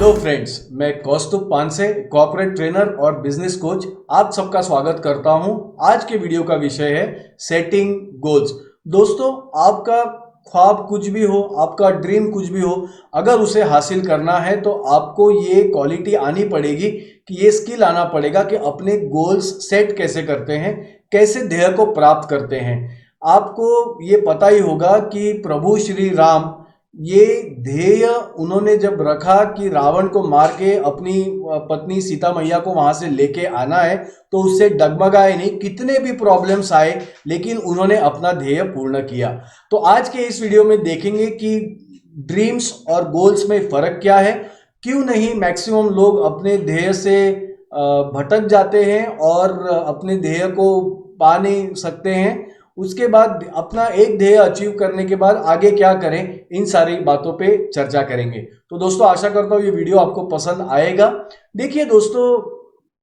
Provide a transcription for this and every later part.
Hello friends, मैं कौस्तुभ Panse, corporate trainer और business coach, आप सबका स्वागत करता हूं। आज के वीडियो का विषय है सेटिंग गोल्स। दोस्तों, आपका ख्वाब कुछ भी हो, आपका ड्रीम कुछ भी हो, अगर उसे हासिल करना है तो आपको ये क्वालिटी आनी पड़ेगी कि ये स्किल आना पड़ेगा कि अपने गोल्स सेट कैसे करते हैं, कैसे ध्येय को प्राप्त करते हैं। आपको ये पता ही होगा कि प्रभु श्री राम ये ध्येय उन्होंने जब रखा कि रावण को मार के अपनी पत्नी सीता मैया को वहां से लेके आना है, तो उससे डगमगाए नहीं, कितने भी प्रॉब्लम्स आए लेकिन उन्होंने अपना ध्येय पूर्ण किया। तो आज के इस वीडियो में देखेंगे कि ड्रीम्स और गोल्स में फर्क क्या है, क्यों नहीं मैक्सिमम लोग अपने ध्येय से भटक जाते हैं और अपने ध्येय को पा नहीं सकते हैं। उसके बाद अपना एक ध्येय अचीव करने के बाद आगे क्या करें, इन सारी बातों पे चर्चा करेंगे। तो दोस्तों, आशा करता हूं ये वीडियो आपको पसंद आएगा। देखिए दोस्तों,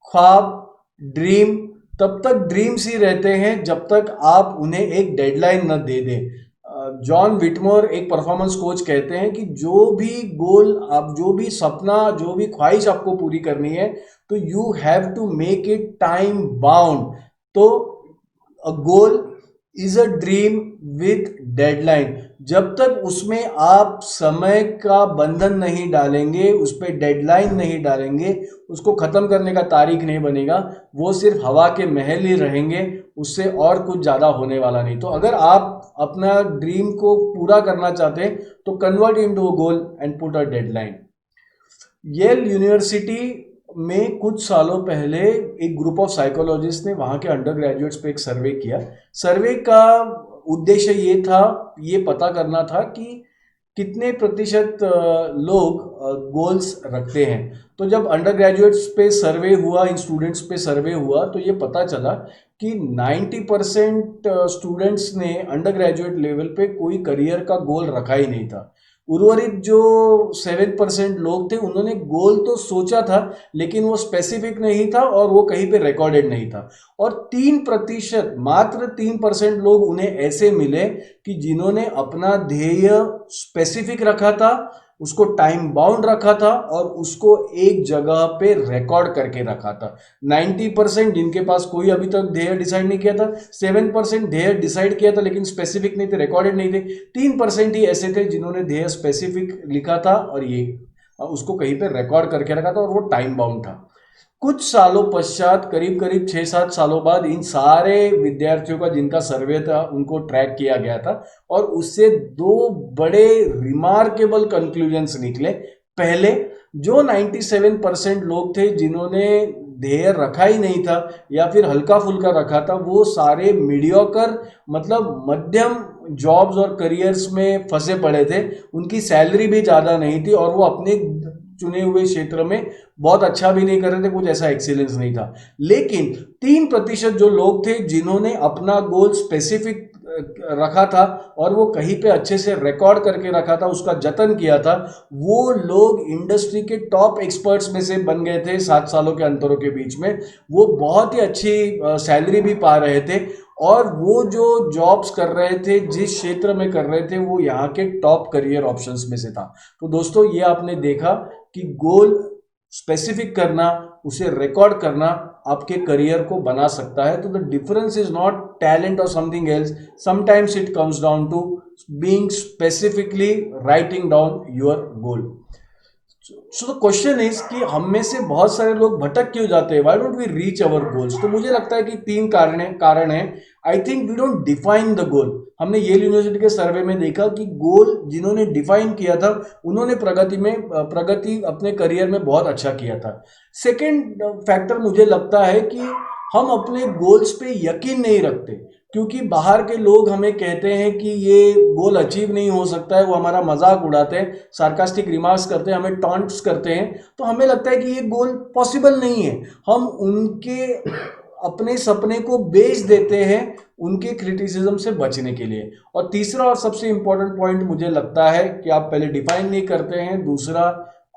ख्वाब, ड्रीम तब तक ड्रीम्स ही रहते हैं जब तक आप उन्हें एक डेडलाइन न दे दें। जॉन विटमोर, एक परफॉर्मेंस कोच, कहते हैं कि जो भी गोल आप, जो भी सपना, जो भी ख्वाहिश आपको पूरी करनी है, तो you have to make it time bound. तो a goal is a dream with deadline. जब तक उसमें आप समय का बंधन नहीं डालेंगे, उस पर डेडलाइन नहीं डालेंगे, उसको खत्म करने का तारीख नहीं बनेगा, वो सिर्फ हवा के महल ही रहेंगे, उससे और कुछ ज्यादा होने वाला नहीं। तो अगर आप अपना ड्रीम को पूरा करना चाहते हैं तो convert into a goal and put a deadline. Yale University में कुछ सालों पहले एक ग्रुप ऑफ साइकोलॉजिस्ट ने वहां के अंडर ग्रेजुएट्स पे एक सर्वे किया। सर्वे का उद्देश्य ये पता करना था कि कितने प्रतिशत लोग गोल्स रखते हैं। तो जब अंडर ग्रेजुएट्स पे सर्वे हुआ, इन स्टूडेंट्स पे सर्वे हुआ, तो ये पता चला कि 90% स्टूडेंट्स ने अंडर ग्रेजुएट लेवल पे कोई करियर का गोल रखा ही नहीं था। उर्वरित जो 7% लोग थे, उन्होंने गोल तो सोचा था लेकिन वो स्पेसिफिक नहीं था और वो कहीं पे रिकॉर्डेड नहीं था। और 3%, मात्र 3% लोग उन्हें ऐसे मिले कि जिन्होंने अपना ध्येय स्पेसिफिक रखा था, उसको टाइम बाउंड रखा था और उसको एक जगह पे रिकॉर्ड करके रखा था। 90% जिनके पास कोई अभी तक ध्येय डिसाइड नहीं किया था, 7% ध्येय डिसाइड किया था लेकिन स्पेसिफिक नहीं थे, रिकॉर्डेड नहीं थे, 3% ही ऐसे थे जिन्होंने ध्येय स्पेसिफिक लिखा था और ये उसको कहीं पे रिकॉर्ड करके रखा था और वो टाइम बाउंड था। कुछ सालों पश्चात, करीब करीब 6-7 सालों बाद, इन सारे विद्यार्थियों का जिनका सर्वे था उनको ट्रैक किया गया था और उससे दो बड़े रिमार्केबल कंक्लूजन्स निकले। पहले, जो 97% लोग थे जिन्होंने ध्येय रखा ही नहीं था या फिर हल्का फुल्का रखा था, वो सारे मीडियोकर, मतलब मध्यम जॉब्स और करियर्स में फंसे पड़े थे। उनकी सैलरी भी ज़्यादा नहीं थी और वो अपने चुने हुए क्षेत्र में बहुत अच्छा भी नहीं कर रहे थे, कुछ ऐसा एक्सीलेंस नहीं था। लेकिन 3% जो लोग थे जिन्होंने अपना गोल स्पेसिफिक रखा था और वो कहीं पे अच्छे से रिकॉर्ड करके रखा था, उसका जतन किया था, वो लोग इंडस्ट्री के टॉप एक्सपर्ट्स में से बन गए थे 7 सालों के अंतरों के बीच में। वो बहुत ही अच्छी सैलरी भी पा रहे थे और वो जो जॉब्स कर रहे थे, जिस क्षेत्र में कर रहे थे, वो यहाँ के टॉप करियर ऑप्शंस में से था। तो दोस्तों, ये आपने देखा कि गोल स्पेसिफिक करना, उसे रिकॉर्ड करना आपके करियर को बना सकता है। तो the difference is not talent और something else, sometimes it comes down to being specifically writing down your goal. So the question is कि हम में से बहुत सारे लोग भटक क्यों जाते हैं, why don't we reach our goals? तो मुझे लगता है कि 3 कारण है। I think we don't define the goal. हमने येल यूनिवर्सिटी के सर्वे में देखा कि गोल जिन्होंने डिफाइन किया था, उन्होंने प्रगति अपने करियर में बहुत अच्छा किया था। सेकेंड फैक्टर मुझे लगता है कि हम अपने गोल्स पे यकीन नहीं रखते, क्योंकि बाहर के लोग हमें कहते हैं कि ये गोल अचीव नहीं हो सकता है, वो हमारा मजाक उड़ाते हैं, सार्कास्टिक रिमार्क्स करते हैं, हमें टॉन्ट्स करते हैं, तो हमें लगता है कि ये गोल पॉसिबल नहीं है। हम उनके अपने सपने को बेच देते हैं उनके क्रिटिसिज्म से बचने के लिए। और तीसरा और सबसे इंपॉर्टेंट पॉइंट मुझे लगता है कि आप पहले डिफाइन नहीं करते हैं, दूसरा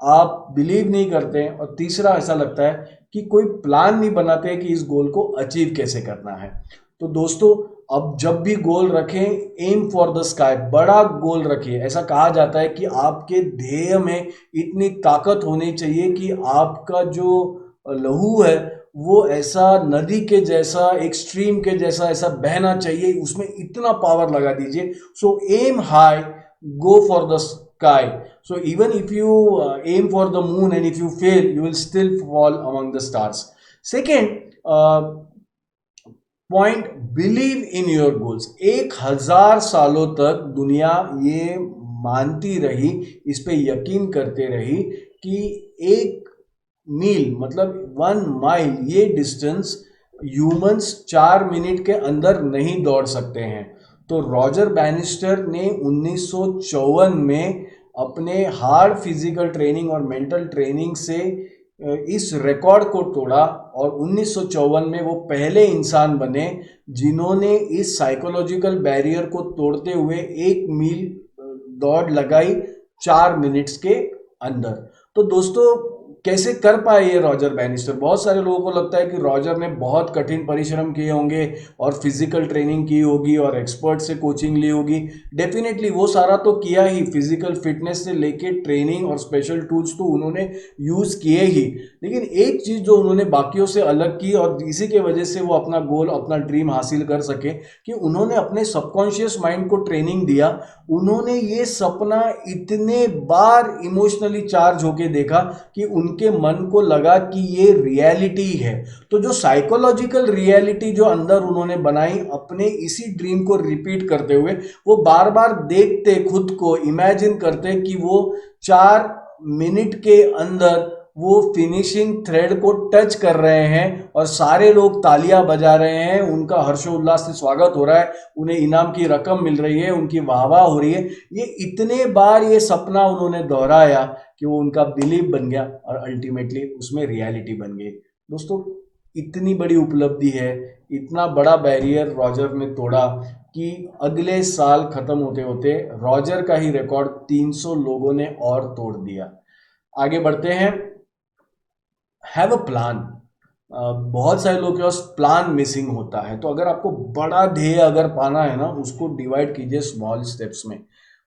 आप बिलीव नहीं करते हैं, और तीसरा ऐसा लगता है कि कोई प्लान नहीं बनाते हैं कि इस गोल को अचीव कैसे करना है। तो दोस्तों अब जब भी गोल रखें, एम फॉर द स्काई, बड़ा गोल रखिए। ऐसा कहा जाता है कि आपके ध्येय में इतनी ताकत होनी चाहिए कि आपका जो लहू है वो ऐसा नदी के जैसा, एक स्ट्रीम के जैसा ऐसा बहना चाहिए, उसमें इतना पावर लगा दीजिए। So aim high, go for the sky. So even if you aim for the moon and if you fail, you will still fall among the stars. Second point, believe in your goals. 1000 सालों तक दुनिया ये मानती रही, इस पे यकीन करते रही कि 1 मील मतलब 1 माइल, ये डिस्टेंस ह्यूमंस 4 मिनट के अंदर नहीं दौड़ सकते हैं। तो रॉजर बैनिस्टर ने 1954 में अपने हार्ड फिजिकल ट्रेनिंग और मेंटल ट्रेनिंग से इस रिकॉर्ड को तोड़ा और 1954 में वो पहले इंसान बने जिन्होंने इस साइकोलॉजिकल बैरियर को तोड़ते हुए 1 मील दौड़ लगाई 4 मिनट्स के अंदर। तो दोस्तों कैसे कर पाए ये रॉजर बैनिस्टर? बहुत सारे लोगों को लगता है कि रॉजर ने बहुत कठिन परिश्रम किए होंगे और फिजिकल ट्रेनिंग की होगी और एक्सपर्ट से कोचिंग ली होगी। डेफिनेटली वो सारा तो किया ही, फिजिकल फिटनेस से लेके ट्रेनिंग और स्पेशल टूल्स तो उन्होंने यूज़ किए ही। लेकिन एक चीज़ जो उन्होंने बाकियों से अलग की और इसी के वजह से वो अपना गोल, अपना ड्रीम हासिल कर सके, कि उन्होंने अपने सबकॉन्शियस माइंड को ट्रेनिंग दिया। उन्होंने ये सपना इतने बार इमोशनली चार्ज होके देखा कि उनके मन को लगा कि ये रियलिटी है। तो जो साइकोलॉजिकल रियलिटी जो अंदर उन्होंने बनाई अपने इसी ड्रीम को रिपीट करते हुए, वो बार बार देखते, खुद को इमेजिन करते कि वो 4 मिनट के अंदर वो फिनिशिंग थ्रेड को टच कर रहे हैं और सारे लोग तालियां बजा रहे हैं, उनका हर्षोल्लास से स्वागत हो रहा है, उन्हें इनाम की रकम मिल रही है, उनकी वाहवाह हो रही है। ये इतने बार ये सपना उन्होंने दोहराया कि वो उनका बिलीव बन गया और अल्टीमेटली उसमें रियलिटी बन गई। दोस्तों इतनी बड़ी उपलब्धि है, इतना बड़ा बैरियर रॉजर ने तोड़ा कि अगले साल खत्म होते होते रॉजर का ही रिकॉर्ड 300 लोगों ने और तोड़ दिया। आगे बढ़ते हैं। Have a plan. बहुत सारे लोग के पास प्लान मिसिंग होता है। तो अगर आपको बड़ा ध्येय अगर पाना है ना, उसको डिवाइड कीजिए स्मॉल स्टेप्स में।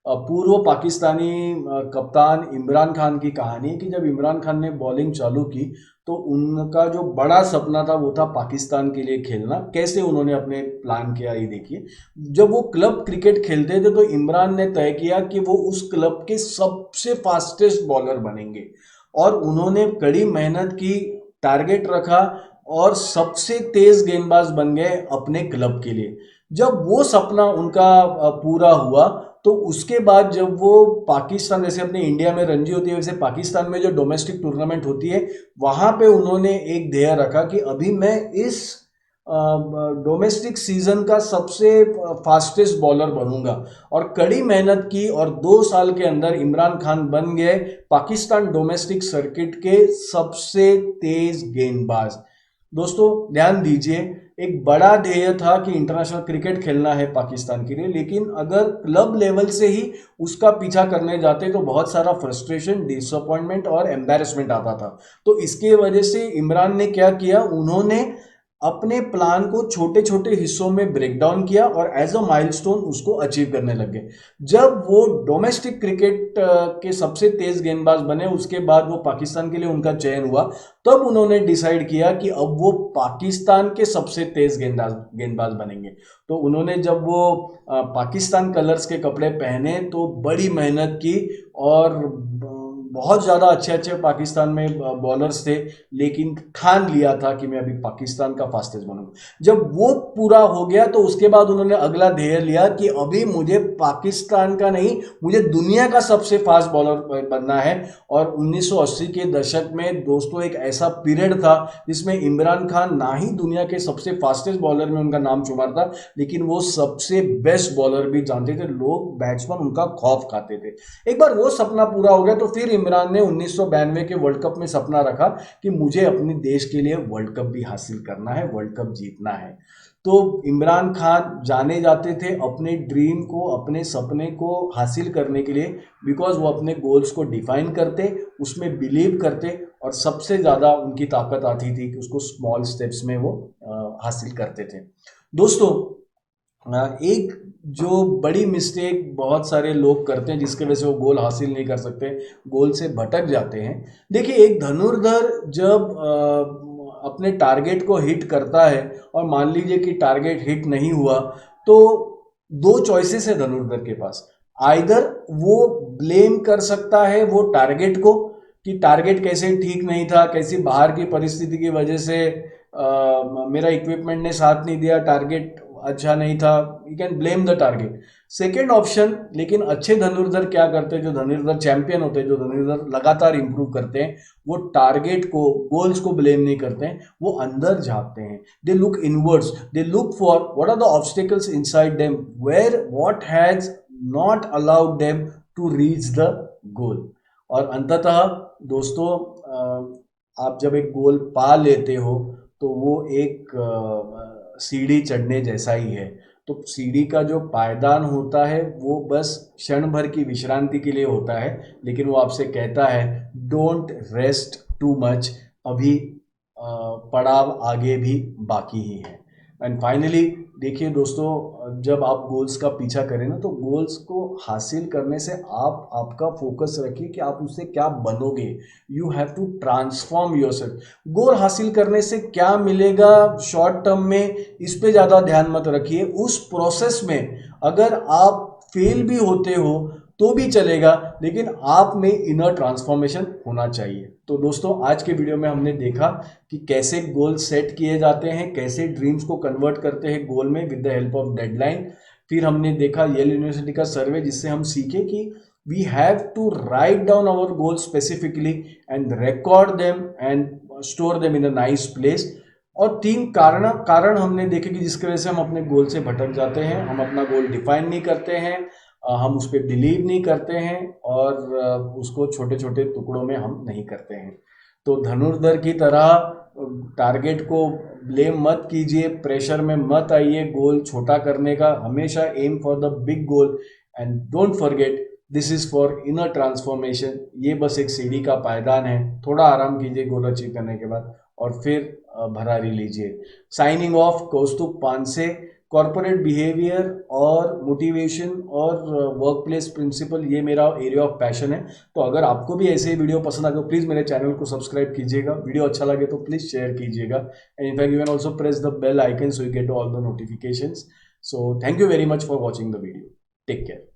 पूर्व पाकिस्तानी कप्तान इमरान खान की कहानी है कि जब इमरान खान ने बॉलिंग चालू की तो उनका जो बड़ा सपना था वो था पाकिस्तान के लिए खेलना। कैसे उन्होंने अपने प्लान किया ये देखिए। जब वो क्लब क्रिकेट खेलते थे तो इमरान ने तय किया कि वो उस क्लब के सबसे फास्टेस्ट बॉलर बनेंगे और उन्होंने कड़ी मेहनत की, टारगेट रखा और सबसे तेज गेंदबाज बन गए अपने क्लब के लिए। जब वो सपना उनका पूरा हुआ तो उसके बाद जब वो पाकिस्तान, जैसे अपने इंडिया में रणजी होती है वैसे पाकिस्तान में जो डोमेस्टिक टूर्नामेंट होती है वहां पे उन्होंने एक ध्येय रखा कि अभी मैं इस डोमेस्टिक सीजन का सबसे फास्टेस्ट बॉलर बनूंगा। और कड़ी मेहनत की और 2 साल के अंदर इमरान खान बन गए पाकिस्तान डोमेस्टिक सर्किट के सबसे तेज गेंदबाज। दोस्तों ध्यान दीजिए, एक बड़ा ध्येय था कि इंटरनेशनल क्रिकेट खेलना है पाकिस्तान के लिए, लेकिन अगर क्लब लेवल से ही उसका पीछा करने जाते तो बहुत सारा फ्रस्ट्रेशन, डिसअपॉइंटमेंट और एम्बैरेसमेंट आता था। तो इसके वजह से इमरान ने क्या किया, उन्होंने अपने प्लान को छोटे छोटे हिस्सों में ब्रेक डाउन किया और एज अ माइलस्टोन उसको अचीव करने लग गए। जब वो डोमेस्टिक क्रिकेट के सबसे तेज गेंदबाज बने, उसके बाद वो पाकिस्तान के लिए उनका चयन हुआ, तब उन्होंने डिसाइड किया कि अब वो पाकिस्तान के सबसे तेज गेंदबाज बनेंगे। तो उन्होंने जब वो पाकिस्तान कलर्स के कपड़े पहने तो बड़ी मेहनत की और बहुत ज़्यादा अच्छे अच्छे पाकिस्तान में बॉलर्स थे, लेकिन ठान लिया था कि मैं अभी पाकिस्तान का फास्टेस्ट बनूंगा। जब वो पूरा हो गया तो उसके बाद उन्होंने अगला ध्येय लिया कि अभी मुझे पाकिस्तान का नहीं, मुझे दुनिया का सबसे फास्ट बॉलर बनना है। और 1980 के दशक में दोस्तों एक ऐसा पीरियड था जिसमें इमरान खान ना ही दुनिया के सबसे फास्टेस्ट बॉलर में उनका नाम शुमार था, लेकिन वो सबसे बेस्ट बॉलर भी जानते थे। लोग, बैट्समैन उनका खौफ खाते थे। एक बार वो सपना पूरा हो गया तो फिर इमरान ने 1992 के वर्ल्ड कप में सपना रखा कि मुझे अपने देश के लिए वर्ल्ड कप भी हासिल करना है, वर्ल्ड कप जीतना है। तो इमरान खान जाने जाते थे अपने ड्रीम को, अपने सपने को हासिल करने के लिए, बिकॉज वो अपने गोल्स को डिफाइन करते, उसमें बिलीव करते और सबसे ज़्यादा उनकी ताकत आती थी कि उसको स्मॉल स्टेप्स में वो हासिल करते थे। दोस्तों एक जो बड़ी मिस्टेक बहुत सारे लोग करते हैं जिसके वजह से वो गोल हासिल नहीं कर सकते, गोल से भटक जाते हैं। देखिए, एक धनुर्धर जब अपने टारगेट को हिट करता है और मान लीजिए कि टारगेट हिट नहीं हुआ, तो दो चॉइसेस है धनुर्धर के पास। आइदर वो ब्लेम कर सकता है वो टारगेट को कि टारगेट कैसे ठीक नहीं था, कैसी बाहर की परिस्थिति की वजह से मेरा इक्विपमेंट ने साथ नहीं दिया, टारगेट अच्छा नहीं था, you can blame the target. Second option, लेकिन अच्छे धनुर्धर क्या करते हैं, जो धनुर्धर चैंपियन होते हैं, जो धनुर्धर लगातार इंप्रूव करते हैं, वो टारगेट को, गोल्स को ब्लेम नहीं करते हैं, वो अंदर झांकते हैं। They look inwards, they look for what are the obstacles inside them, where what has not allowed them to reach the goal. और अंततः दोस्तों, आप जब एक गोल पा लेते हो तो वो एक सीढ़ी चढ़ने जैसा ही है। तो सीढ़ी का जो पायदान होता है वो बस क्षण भर की विश्रांति के लिए होता है, लेकिन वो आपसे कहता है डोंट रेस्ट टू मच, अभी पड़ाव आगे भी बाकी ही है। एंड फाइनली देखिए दोस्तों, जब आप गोल्स का पीछा करें ना, तो गोल्स को हासिल करने से आप आपका फोकस रखिए कि आप उससे क्या बनोगे। You have to transform yourself. Goal हासिल करने से क्या मिलेगा शॉर्ट टर्म में, इस पे ज़्यादा ध्यान मत रखिए। उस प्रोसेस में अगर आप फेल भी होते हो तो भी चलेगा, लेकिन आप में इनर ट्रांसफॉर्मेशन होना चाहिए। तो दोस्तों, आज के वीडियो में हमने देखा कि कैसे गोल सेट किए जाते हैं, कैसे ड्रीम्स को कन्वर्ट करते हैं गोल में with the help of deadline. फिर हमने देखा येल यूनिवर्सिटी का सर्वे, जिससे हम सीखे कि we have to write down our goal specifically and record them and store them in a nice place. और तीन कारण हमने देखे कि जिसकी वजह से हम अपने गोल से भटक जाते हैं। हम अपना गोल डिफाइन नहीं करते हैं, हम उस पर बिलीव नहीं करते हैं, और उसको छोटे छोटे टुकड़ों में हम नहीं करते हैं। तो धनुर्धर की तरह टारगेट को ब्लेम मत कीजिए, प्रेशर में मत आइए गोल छोटा करने का। हमेशा aim for the big goal and don't forget this is for inner transformation. ये बस एक सीढ़ी का पायदान है। थोड़ा आराम कीजिए गोल अचीव करने के बाद, और फिर भरारी लीजिए। साइनिंग ऑफ, कौस्तुभ पानसे। कॉर्पोरेट बिहेवियर और मोटिवेशन और वर्क प्लेस प्रिंसिपल, ये मेरा एरिया ऑफ पैशन है। तो अगर आपको भी ऐसे ही वीडियो पसंद आए तो प्लीज़ मेरे चैनल को सब्सक्राइब कीजिएगा। वीडियो अच्छा लगे तो प्लीज़ शेयर कीजिएगा, and in fact you can also press the bell icon so you get all the notifications. So thank you very much for watching the video. Take care.